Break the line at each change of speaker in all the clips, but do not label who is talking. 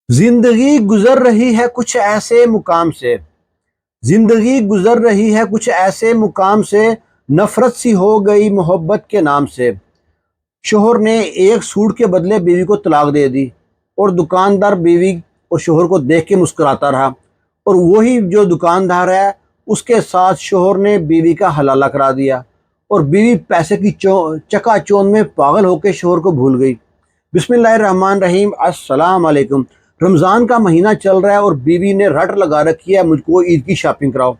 زندگی گزر رہی ہے کچھ ایسے مقام سے، زندگی گزر رہی ہے کچھ ایسے مقام سے، نفرت سی ہو گئی محبت کے نام سے۔ شوہر نے ایک سوٹ کے بدلے بیوی کو طلاق دے دی، اور دکاندار بیوی اور شوہر کو دیکھ کے مسکراتا رہا، اور وہی جو دکاندار ہے اس کے ساتھ شوہر نے بیوی کا حلالہ کرا دیا، اور بیوی پیسے کی چکا چوند میں پاگل ہو کے شوہر کو بھول گئی۔ بسم اللہ الرحمن الرحیم۔ السلام علیکم۔ رمضان کا مہینہ چل رہا ہے اور بیوی نے رٹ لگا رکھی ہے مجھ کو عید کی شاپنگ کراؤ۔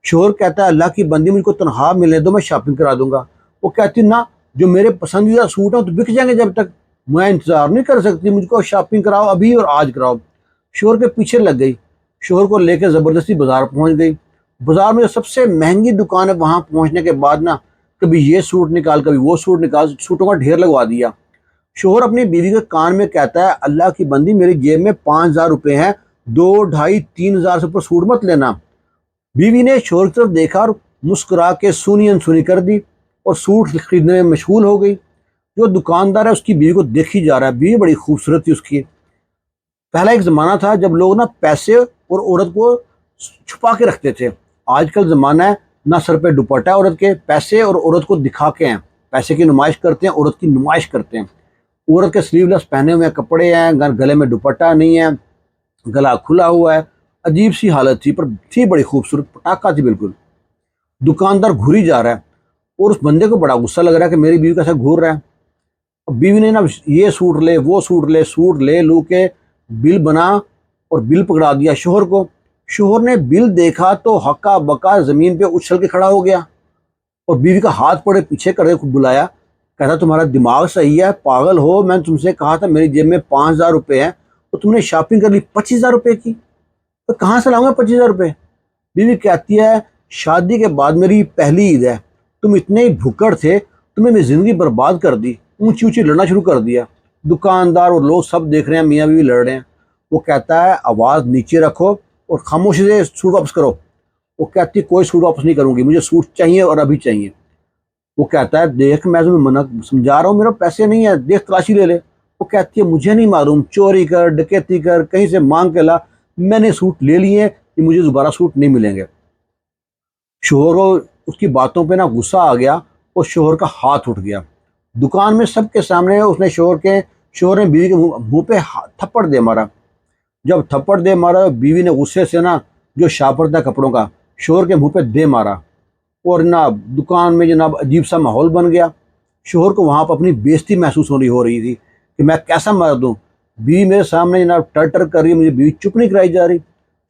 شوہر کہتا ہے اللہ کی بندی مجھ کو تنخواہ ملنے دو، میں شاپنگ کرا دوں گا۔ وہ کہتی نہ، جو میرے پسندیدہ سوٹ ہیں تو بک جائیں گے جب تک، میں انتظار نہیں کر سکتی، مجھ کو شاپنگ کراؤ ابھی اور آج کراؤ۔ شوہر کے پیچھے لگ گئی، شوہر کو لے کے زبردستی بازار پہنچ گئی۔ بازار میں جو سب سے مہنگی دکان ہے وہاں پہنچنے کے بعد نا کبھی یہ سوٹ نکال کبھی وہ سوٹ نکال، سوٹوں کا ڈھیر لگوا دیا۔ شوہر اپنی بیوی کے کان میں کہتا ہے اللہ کی بندی میری جیب میں 5,000 روپے ہیں، 2، 2.5، 3,000 سے اوپر سوٹ مت لینا۔ بیوی نے شوہر کی طرف دیکھا اور مسکرا کے سونی انسونی کر دی اور سوٹ خریدنے میں مشغول ہو گئی۔ جو دکاندار ہے اس کی بیوی کو دیکھی جا رہا ہے، بیوی بڑی خوبصورت تھی اس کی۔ پہلا ایک زمانہ تھا جب لوگ نا پیسے اور عورت کو چھپا کے رکھتے تھے۔ آج کل زمانہ ہے نہ سر پہ دوپٹہ ہے عورت کے، پیسے اور عورت کو دکھا کے ہیں، پیسے کی نمائش کرتے ہیں، عورت کی نمائش کرتے ہیں۔ عورت کے سلیو لیس پہنے ہوئے کپڑے ہیں، گلے میں دوپٹہ نہیں ہے، گلا کھلا ہوا ہے، عجیب سی حالت تھی، پر تھی بڑی خوبصورت، پٹاخہ تھی بالکل۔ دکاندار گھوری جا رہا ہے اور اس بندے کو بڑا غصہ لگ رہا ہے کہ میری بیوی کیسے گھور رہا ہے۔ اب بیوی نے نا یہ سوٹ لے وہ سوٹ لے، سوٹ لے لو کے بل بنا اور بل پکڑا دیا شوہر کو۔ شوہر نے بل دیکھا تو ہکا بکا زمین پہ اچھل کے کھڑا ہو گیا اور بیوی کا ہاتھ پڑے پیچھے کر کے بلایا، کہتا تمہارا دماغ صحیح ہے، پاگل ہو، میں نے تم سے کہا تھا میری جیب میں 5,000 روپے ہیں تو تم نے شاپنگ کر لی 25,000 روپے کی، تو کہاں سے لاؤں گا 25,000 روپے؟ بیوی کہتی ہے شادی کے بعد میری پہلی عید ہے، تم اتنے ہی بھکڑ تھے، تمہیں میری زندگی برباد کر دی، اونچی اونچی لڑنا شروع کر دیا۔ دکاندار اور لوگ سب دیکھ رہے ہیں میاں بیوی لڑ رہے ہیں۔ وہ کہتا ہے آواز نیچے رکھو اور خاموشی سے سوٹ واپس کرو۔ وہ کہتی کوئی سوٹ واپس نہیں کروں گی، مجھے سوٹ چاہیے اور ابھی چاہیے۔ وہ کہتا ہے دیکھ میں تمہیں منع سمجھا رہا ہوں، میرے پیسے نہیں ہیں، دیکھ تلاشی لے لے۔ وہ کہتی ہے مجھے نہیں معلوم، چوری کر ڈکیتی کر کہیں سے مانگ کے لا، میں نے سوٹ لے لیے ہیں، کہ مجھے دوبارہ سوٹ نہیں ملیں گے۔ شوہر کو اس کی باتوں پہ نا غصہ آ گیا اور شوہر کا ہاتھ اٹھ گیا۔ دکان میں سب کے سامنے اس نے شوہر نے بیوی کے منہ پہ تھپڑ دے مارا۔ جب تھپڑ دے مارا بیوی نے غصے سے نا جو شاپر تھا کپڑوں کا شوہر کے منہ پہ دے مارا، اور جناب دکان میں جناب عجیب سا ماحول بن گیا۔ شوہر کو وہاں پہ اپنی بےزتی محسوس ہو رہی تھی کہ میں کیسا مرد ہوں، بیوی میرے سامنے جناب ٹر ٹر کر رہی ہے، مجھے بیوی چپ نہیں کرائی جا رہی۔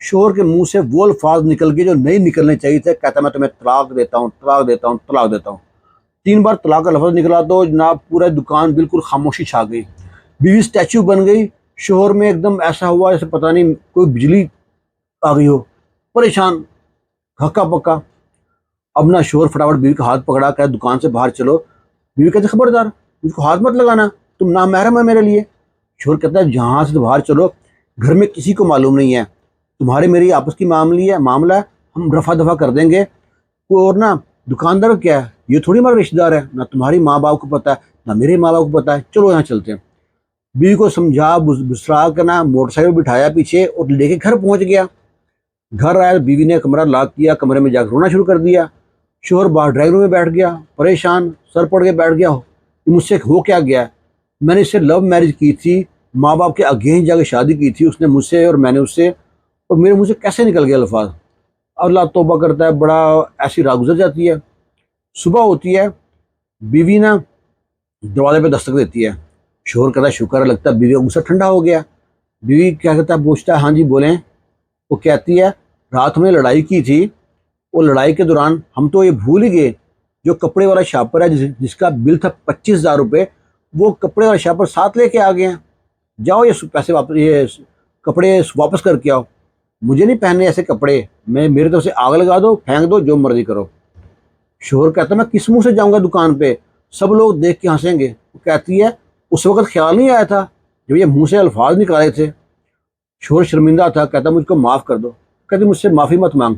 شوہر کے منہ سے وہ الفاظ نکل گئے جو نہیں نکلنے چاہیے تھے، کہتا میں تمہیں طلاق دیتا ہوں، طلاق دیتا ہوں، طلاق دیتا ہوں۔ 3 بار طلاق کا لفظ نکلا تو جناب پورا دکان بالکل خاموشی چھا گئی، بیوی اسٹیچو بن گئی۔ شوہر میں ایک دم ایسا ہوا جیسے پتہ نہیں کوئی بجلی آ گئی ہو، پریشان، ہکا پکا۔ اب نہ شوہر فٹافٹ بیوی کا ہاتھ پکڑا، کہ دکان سے باہر چلو۔ بیوی کہتے خبردار، مجھ کو ہاتھ مت لگانا، تم نامحرم ہے میرے لیے۔ شوہر کہتا ہے جہاں سے باہر چلو، گھر میں کسی کو معلوم نہیں ہے، تمہاری میری آپس کی معاملہ ہے، ہم رفع دفع کر دیں گے۔ اور نا دکاندار کیا ہے، یہ تھوڑی ہمارا رشتہ دار ہے، نہ تمہاری ماں باپ کو پتہ ہے نہ میرے ماں باپ کو پتہ ہے، چلو یہاں چلتے ہیں۔ بیوی کو سمجھا بسرا کر نا موٹر سائیکل بٹھایا پیچھے اور لے کے گھر پہنچ گیا۔ گھر آیا، بیوی نے کمرہ لاک کیا، کمرے میں جا کے رونا شروع کر دیا۔ شوہر باہر ڈرائیو روم میں بیٹھ گیا، پریشان، سر پڑ کے بیٹھ گیا، مجھ سے ہو کیا گیا؟ میں نے اس سے لو میرج کی تھی، ماں باپ کے اگینسٹ جا کے شادی کی تھی، اس نے مجھ سے اور میں نے اس سے، اور میرے منہ سے کیسے نکل گیا الفاظ؟ اللہ توبہ کرتا ہے، بڑا ایسی رات گزر جاتی ہے۔ صبح ہوتی ہے، بیوی نا دروازے پہ دستک دیتی ہے۔ شوہر کہتا ہے شکر ہے، لگتا ہے بیوی کا غصہ ٹھنڈا ہو گیا۔ بیوی کیا کہتا ہے، پوچھتا ہے ہاں جی بولیں۔ وہ کہتی ہے رات ہم نے لڑائی کی تھی، وہ لڑائی کے دوران ہم تو یہ بھول ہی گئے، جو کپڑے والا شاپر ہے جس کا بل تھا 25,000 روپے، وہ کپڑے والا شاپر ساتھ لے کے آ گئے ہیں، جاؤ یہ پیسے واپس، یہ کپڑے واپس کر کے آؤ، مجھے نہیں پہننے ایسے کپڑے، میں میرے طرف سے آگ لگا دو، پھینک دو، جو مرضی کرو۔ شوہر کہتا ہے میں کس منہ سے جاؤں گا دکان پہ، سب لوگ دیکھ کے ہنسیں گے۔ وہ کہتی ہے اس وقت خیال نہیں آیا تھا جب یہ منہ سے الفاظ نکالے تھے۔ شوہر شرمندہ تھا، کہتا مجھ کو معاف کر دو۔ کہتی مجھ سے معافی مت مانگ،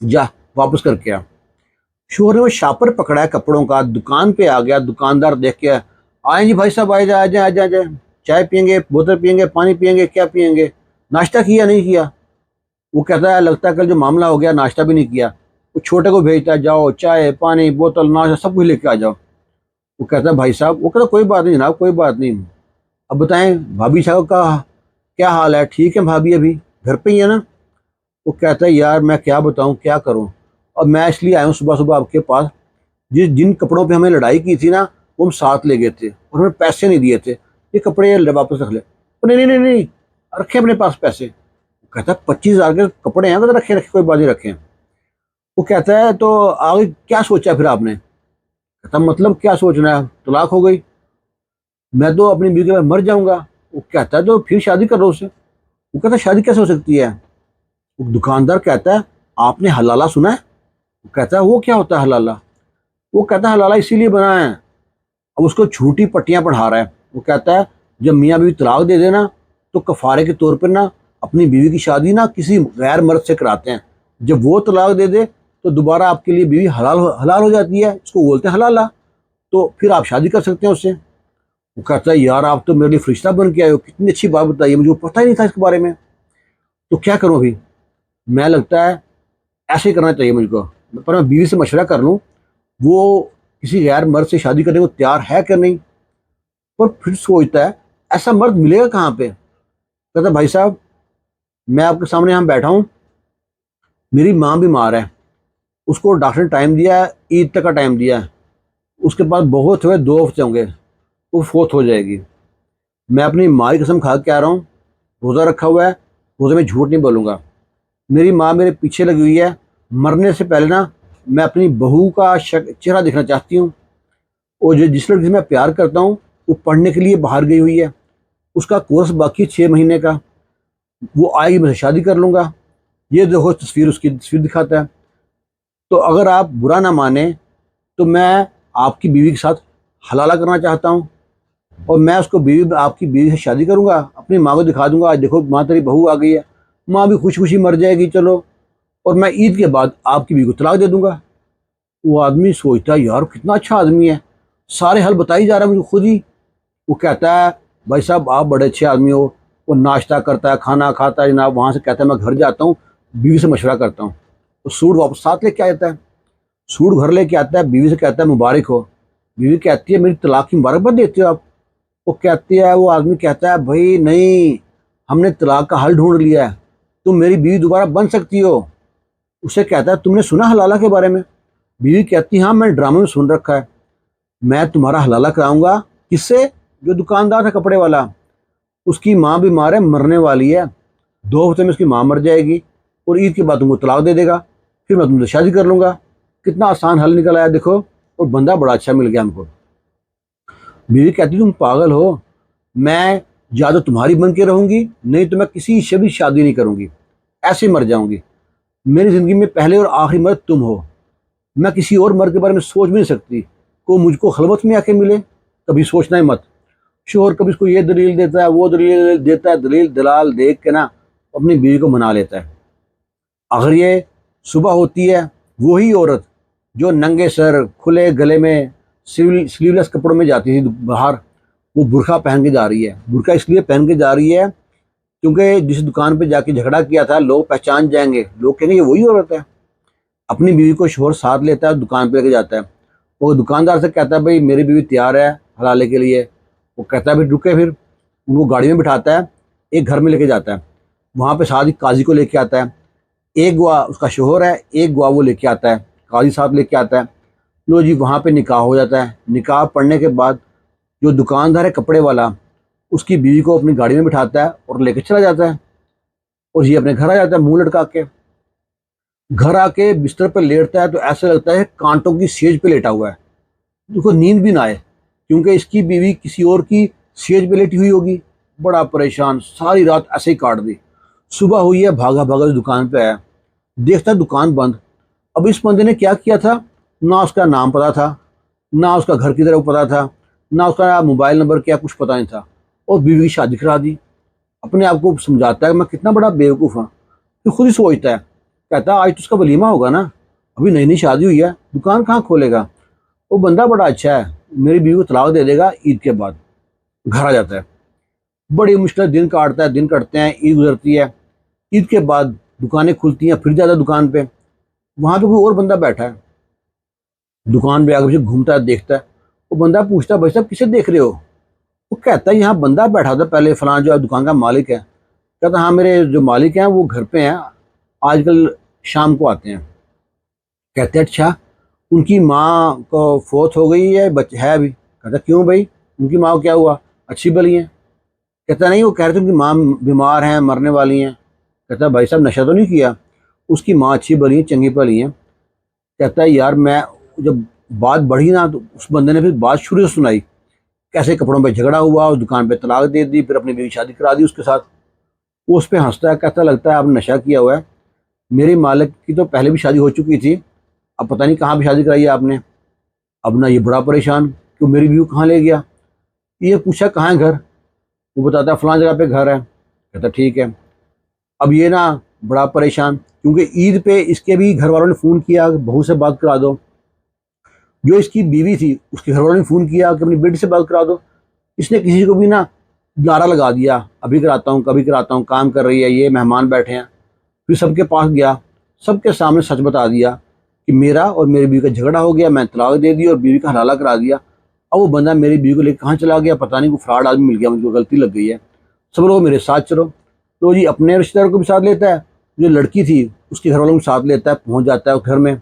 جا واپس کر کے آ۔ شوہر نے وہ شاپر پکڑا ہے کپڑوں کا، دکان پہ آ گیا، دکاندار دیکھ کے آئیں جی بھائی صاحب، آئے جائیں آ جائیں آ جائیں۔ چائے پئیں گے, بوتل پئیں گے, پانی پئیں گے, کیا پئیں گے؟ ناشتہ کیا نہیں کیا؟ وہ کہتا ہے لگتا ہے کل جو معاملہ ہو گیا ناشتہ بھی نہیں کیا. وہ چھوٹے کو بھیجتا ہے, جاؤ چائے پانی بوتل ناشتہ سب کچھ لے کے آ جاؤ. وہ کہتا ہے بھائی صاحب, وہ کہتا ہے کوئی بات نہیں جناب, کوئی بات نہیں. اب بتائیں بھابھی صاحب کا کیا حال ہے؟ ٹھیک ہے بھابھی ابھی گھر پہ ہی ہے نا؟ وہ کہتا ہے یار میں کیا بتاؤں کیا کروں, اور میں اس لیے آیا ہوں صبح صبح آپ کے پاس. جن کپڑوں پہ ہمیں لڑائی کی تھی نا وہ ہم ساتھ لے گئے تھے اور ہمیں پیسے نہیں دیے تھے, یہ کپڑے واپس رکھ لے. نہیں نہیں نہیں نہیں, رکھے اپنے پاس پیسے. وہ کہتا ہے 25,000 کے کپڑے ہیں, اگر رکھے کوئی بات نہیں رکھے. وہ کہتا ہے تو آگے کیا سوچا پھر آپ نے؟ کہتا مطلب کیا سوچنا ہے, طلاق ہو گئی, میں تو اپنی بیوی کے بعد مر جاؤں گا. وہ کہتا ہے تو پھر شادی کر لو اس سے. وہ کہتا ہے شادی کیسے ہو سکتی ہے؟ وہ دکاندار کہتا ہے آپ نے حلالہ سنا ہے؟ وہ کہتا ہے وہ کیا ہوتا ہے حلالہ؟ وہ کہتا ہے حلالہ اسی لیے بنا ہے. اب اس کو جھوٹی پٹیاں پڑھا رہا ہے. وہ کہتا ہے جب میاں بیوی طلاق دے دینا تو کفارے کے طور پر نا اپنی بیوی کی شادی نا کسی غیر مرد سے کراتے ہیں. جب وہ طلاق دے دے تو دوبارہ آپ کے لیے بیوی حلال ہو جاتی ہے, اس کو بولتے ہیں حلالہ, تو پھر آپ شادی کر سکتے ہیں اس سے. وہ کہتا ہے یار آپ تو میرے لیے فرشتہ بن کے آئے ہو, کتنی اچھی بات بتائی ہے, مجھے پتہ ہی نہیں تھا اس کے بارے میں. تو کیا کروں ابھی؟ میں لگتا ہے ایسے ہی کرنا چاہیے مجھ کو, پر میں بیوی سے مشورہ کر لوں وہ کسی غیر مرد سے شادی کرنے کو تیار ہے کہ نہیں. پر پھر سوچتا ہے ایسا مرد ملے گا کہاں پہ. کہتا ہے بھائی صاحب میں آپ کے سامنے یہاں بیٹھا ہوں, میری ماں بیمار ہے, اس کو ڈاکٹر نے ٹائم دیا ہے, عید تک کا ٹائم دیا ہے, اس کے پاس بہت ہوئے 2 ہفتے ہوں گے وہ فوت ہو جائے گی. میں اپنی ماں کی قسم کھا کے آ رہا ہوں, روزہ رکھا ہوا ہے, روزے میں جھوٹ نہیں بولوں گا. میری ماں میرے پیچھے لگی ہوئی ہے, مرنے سے پہلے نا میں اپنی بہو کا چہرہ دیکھنا چاہتی ہوں. اور جس لڑکی سے میں پیار کرتا ہوں وہ پڑھنے کے لیے باہر گئی ہوئی ہے, اس کا کورس باقی 6 مہینے کا, وہ آئے گی میں سے شادی کر لوں گا. یہ دیکھو تصویر, اس کی تصویر دکھاتا ہے. تو اگر آپ برا نہ مانیں تو میں آپ کی بیوی کے ساتھ حلالہ کرنا چاہتا ہوں, اور میں اس کو آپ کی بیوی سے شادی کروں گا, اپنی ماں کو دکھا دوں گا آج دیکھو ماں تیری بہو آ گئی ہے, ماں بھی خوشی خوشی مر جائے گی چلو, اور میں عید کے بعد آپ کی بیوی کو طلاق دے دوں گا. وہ آدمی سوچتا ہے یار کتنا اچھا آدمی ہے, سارے حل بتا ہی جا رہا ہے مجھے خود ہی. وہ کہتا ہے بھائی صاحب آپ بڑے اچھے آدمی ہو. وہ ناشتہ کرتا ہے, کھانا کھاتا ہے جناب, وہاں سے کہتا ہے میں گھر جاتا ہوں, بیوی سے مشورہ کرتا ہوں. وہ سوٹ واپس ساتھ لے کے آ جاتا ہے, سوٹ گھر لے کے آتا ہے, بیوی سے کہتا ہے مبارک ہو. بیوی کہتی ہے میری طلاق کی مبارکباد دیتے ہو آپ؟ وہ کہتی ہے, وہ آدمی کہتا ہے بھائی نہیں, ہم نے طلاق کا حل ڈھونڈ لیا ہے, تم میری بیوی دوبارہ بن سکتی ہو. اسے کہتا ہے تم نے سنا حلالہ کے بارے میں؟ بیوی کہتی ہاں میں نے ڈرامے میں سن رکھا ہے. میں تمہارا حلالہ کراؤں گا. کس سے؟ جو دکاندار ہے کپڑے والا, اس کی ماں بیمار ہے, مرنے والی ہے, 2 ہفتے میں اس کی ماں مر جائے گی, اور عید کے بعد تم کو طلاق دے دے گا, پھر میں تم سے شادی کر لوں گا. کتنا آسان حل نکل آیا دیکھو, اور بندہ بڑا اچھا مل گیا ہم کو. بیوی کہتی تم پاگل ہو, میں یا تو تمہاری بن کے رہوں گی, نہیں تو میں کسی سے بھی شادی نہیں کروں گی, ایسے ہی مر جاؤں گی. میری زندگی میں پہلے اور آخری مرد تم ہو, میں کسی اور مرد کے بارے میں سوچ بھی نہیں سکتی. کوئی مجھ کو خلوت میں آ کے ملے, کبھی سوچنا ہی مت. شوہر کبھی اس کو یہ دلیل دیتا ہے, وہ دلیل دیتا ہے, دلیل دلال دیکھ کے نا اپنی بیوی کو منا لیتا ہے. اگر یہ صبح ہوتی ہے, وہی عورت جو ننگے سر کھلے گلے میں سلیو لیس کپڑوں میں جاتی تھی باہر, وہ برقع پہن کے جا رہی ہے. برقع اس لیے پہن کے جا رہی ہے کیونکہ جس دکان پہ جا کے جھگڑا کیا تھا لوگ پہچان جائیں گے, لوگ کہیں گے یہ وہی عورت ہے. اپنی بیوی کو شوہر ساتھ لیتا ہے, دکان پہ لے کے جاتا ہے. وہ دکاندار سے کہتا ہے بھائی میری بیوی تیار ہے حلالے کے لیے. وہ کہتا ہے پھر رکے, پھر ان کو گاڑی میں بٹھاتا ہے, ایک گھر میں لے کے جاتا ہے. وہاں پہ ساتھ ہی قاضی کو لے کے آتا ہے. ایک گواہ اس کا شوہر ہے, ایک گواہ وہ لے کے آتا ہے, قاضی صاحب لے کے آتا ہے. لو جی وہاں پہ نکاح ہو جاتا ہے. نکاح پڑھنے کے بعد جو دکاندار ہے کپڑے والا, اس کی بیوی کو اپنی گاڑی میں بٹھاتا ہے اور لے کے چلا جاتا ہے, اور یہ اپنے گھر آ جاتا ہے منہ لٹکا کے. گھر آ کے بستر پہ لیٹتا ہے تو ایسا لگتا ہے کانٹوں کی سیج پہ لیٹا ہوا ہے, اس کو نیند بھی نہ آئے کیونکہ اس کی بیوی کسی اور کی سیج پہ لیٹی ہوئی ہوگی. بڑا پریشان, ساری رات ایسے ہی کاٹ دی. صبح ہوئی ہے, بھاگا بھاگا دکان پہ آیا, دیکھتا ہے دکان بند. اب اس بندے نے کیا کیا تھا, نہ اس کا نام پتا تھا, نہ اس کا گھر کی طرف پتا تھا, نہ اس کا موبائل نمبر کیا کچھ پتا نہیں تھا, اور بیوی کی شادی کرا دی. اپنے آپ کو سمجھاتا ہے کہ میں کتنا بڑا بیوقوف ہوں. پھر خود ہی سوچتا ہے, کہتا ہے آج تو اس کا ولیمہ ہوگا نا, ابھی نئی نئی شادی ہوئی ہے, دکان کہاں کھولے گا. وہ بندہ بڑا اچھا ہے, میری بیوی کو طلاق دے دے گا عید کے بعد. گھر آ جاتا ہے. بڑی مشکل دن کاٹتا ہے، دن کٹتے ہیں، عید گزرتی ہے، عید کے بعد دکانیں کھلتی ہیں، پھر جاتا ہے دکان پہ، وہاں پہ کوئی اور بندہ بیٹھا ہے، دکان پہ آگے پیچھے گھومتا ہے، دیکھتا ہے، وہ بندہ پوچھتا ہے بھائی صاحب کسے دیکھ رہے ہو؟ وہ کہتا ہے یہاں بندہ بیٹھا تھا پہلے، فلاں جو دکان کا مالک ہے۔ کہتا ہاں میرے جو مالک ہیں وہ گھر پہ ہیں، آج کل شام کو آتے ہیں۔ کہتے ہیں اچھا، ان کی ماں کو فوت ہو گئی ہے، ہے ابھی؟ کہتا کیوں بھائی، ان کی ماں کو کیا ہوا، اچھی بلی ہیں؟ کہتا نہیں، وہ کہہ رہے تھے ان کی ماں بیمار ہیں، مرنے والی ہیں۔ کہتا بھائی صاحب نشہ تو نہیں کیا؟ اس کی ماں اچھی بلی ہیں، چنگی بلی ہیں۔ کہتا ہے یار میں جب بات بڑھی نا تو اس بندے نے پھر بات شروع سے سنائی، کیسے کپڑوں پہ جھگڑا ہوا، اس دکان پہ طلاق دے دی، پھر اپنی بیوی شادی کرا دی اس کے ساتھ۔ وہ اس پہ ہنستا ہے، کہتا لگتا ہے آپ نے نشہ کیا ہوا ہے، میری مالک کی تو پہلے بھی شادی ہو چکی تھی، اب پتہ نہیں کہاں پہ شادی کرائی ہے آپ نے، اب نہ یہ بڑا پریشان کہ میری بیوی کہاں لے گیا۔ یہ پوچھا کہاں ہے گھر؟ وہ بتاتا ہے فلاں جگہ پہ گھر ہے۔ کہتا ٹھیک ہے۔ اب یہ نا بڑا پریشان، کیونکہ عید پہ اس کے بھی گھر والوں نے فون کیا کہ بہو سے بات کرا دو، جو اس کی بیوی تھی اس کے گھر والوں نے فون کیا کہ اپنی بیٹی سے بات کرا دو۔ اس نے کسی کو بھی نا نعرہ لگا دیا، ابھی کراتا ہوں، کبھی کراتا ہوں، کام کر رہی ہے، یہ مہمان بیٹھے ہیں۔ پھر سب کے پاس گیا، سب کے سامنے سچ بتا دیا کہ میرا اور میری بیوی کا جھگڑا ہو گیا، میں طلاق دے دی اور بیوی کا حلالہ کرا دیا۔ اب وہ بندہ میری بیوی کو لے کے کہاں چلا گیا پتہ نہیں، کوئی فراڈ آدمی مل گیا، مجھ کو غلطی لگ گئی ہے، سب لوگ میرے ساتھ چلو۔ تو جی اپنے رشتہ داروں کو بھی ساتھ لیتا ہے، جو لڑکی تھی اس کے گھر والوں کو ساتھ لیتا ہے، پہنچ جاتا ہے گھر میں،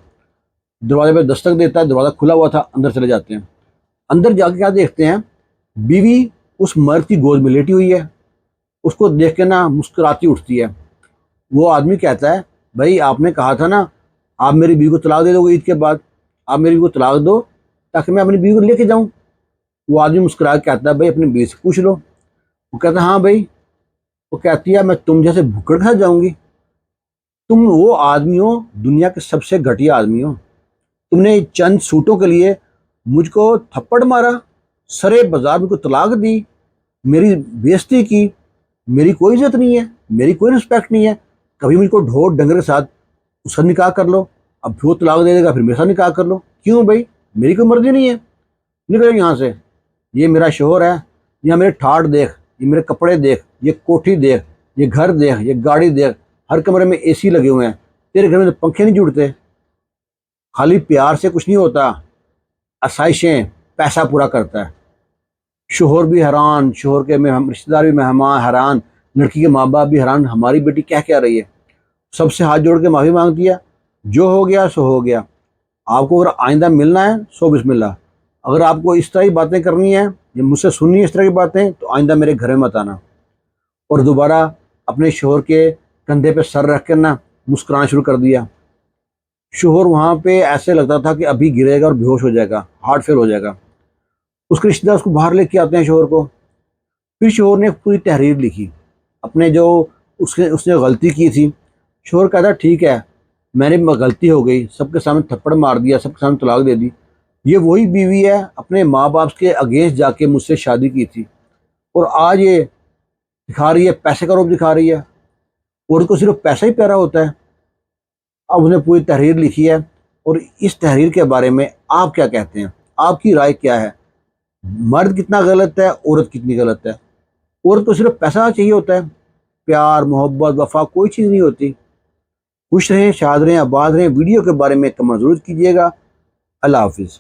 دروازے پہ دستک دیتا ہے، دروازہ کھلا ہوا تھا، اندر چلے جاتے ہیں۔ اندر جا کے کیا دیکھتے ہیں، بیوی اس مرد کی گود میں لیٹی ہوئی ہے، اس کو دیکھ کے نا مسکراتی اٹھتی ہے۔ وہ آدمی کہتا ہے بھائی آپ نے کہا تھا نا آپ میری بیوی کو طلاق دے دو گے عید کے بعد، آپ میری بیوی کو طلاق دو تاکہ میں اپنی بیوی کو لے کے جاؤں۔ وہ آدمی مسکرا کے کہتا ہے بھائی اپنی بیوی سے پوچھ لو۔ وہ کہتا ہے ہاں بھائی۔ وہ کہتی ہے میں تم جیسے بھکڑ کھا جاؤں گی؟ تم وہ آدمی ہو، دنیا کے سب سے گھٹیا آدمی ہو، تم نے چند سوٹوں کے لیے مجھ کو تھپڑ مارا، سرے بازار مجھ کو طلاق دی، میری بےزتی کی، میری کوئی عزت نہیں ہے، میری کوئی رسپیکٹ نہیں ہے۔ کبھی مجھ کو ڈھور ڈنگر کے ساتھ اس کا نکاح کر لو، اب پھر وہ طلاق دے دے گا، پھر میرے ساتھ نکاح کر لو، کیوں بھائی میری کوئی مرضی نہیں ہے، نکلو یہاں سے، یہ میرا شوہر ہے، یہ میرے ٹھاٹ دیکھ، یہ میرے کپڑے دیکھ، یہ کوٹھی دیکھ، یہ گھر دیکھ، یہ گاڑی دیکھ، ہر کمرے میں اے سی لگے ہوئے ہیں، تیرے گھر میں تو پنکھے نہیں جڑتے۔ خالی پیار سے کچھ نہیں ہوتا، آسائشیں پیسہ پورا کرتا ہے۔ شوہر بھی حیران، شوہر کے رشتہ دار بھی مہمان حیران، لڑکی کے ماں باپ بھی حیران، ہماری بیٹی کیا رہی ہے۔ سب سے ہاتھ جوڑ کے معافی مانگتی ہے، جو ہو گیا سو ہو گیا، آپ کو اگر آئندہ ملنا ہے سو بسم اللہ، اگر آپ کو اس طرح کی باتیں کرنی ہیں یا مجھ سے سننی ہے اس طرح کی باتیں تو آئندہ میرے گھر میں مت آنا۔ اور دوبارہ اپنے شوہر کے کندھے پہ سر رکھ کر نا مسکرانا شروع کر دیا۔ شوہر وہاں پہ ایسے لگتا تھا کہ ابھی گرے گا اور بے ہوش ہو جائے گا، ہارٹ فیل ہو جائے گا۔ اس کے رشتہ دار اس کو باہر لے کے آتے ہیں شوہر کو۔ پھر شوہر نے ایک پوری تحریر لکھی اپنے جو اس نے غلطی کی تھی۔ شوہر کہتا ٹھیک ہے میں نے غلطی ہو گئی، سب کے سامنے تھپڑ مار دیا، سب کے سامنے طلاق دے دی، یہ وہی بیوی ہے اپنے ماں باپ کے اگینسٹ جا کے مجھ سے شادی کی تھی، اور آج یہ دکھا رہی ہے پیسے کا روپ دکھا رہی ہے، اور اس کو صرف پیسہ ہی پیارا ہوتا ہے۔ اب اس نے پوری تحریر لکھی ہے، اور اس تحریر کے بارے میں آپ کیا کہتے ہیں، آپ کی رائے کیا ہے؟ مرد کتنا غلط ہے، عورت کتنی غلط ہے؟ عورت کو صرف پیسہ چاہیے ہوتا ہے، پیار محبت وفا کوئی چیز نہیں ہوتی۔ خوش رہیں، شاد رہیں، آباد رہیں۔ ویڈیو کے بارے میں کمنٹ ضرور کیجیے گا۔ اللہ حافظ۔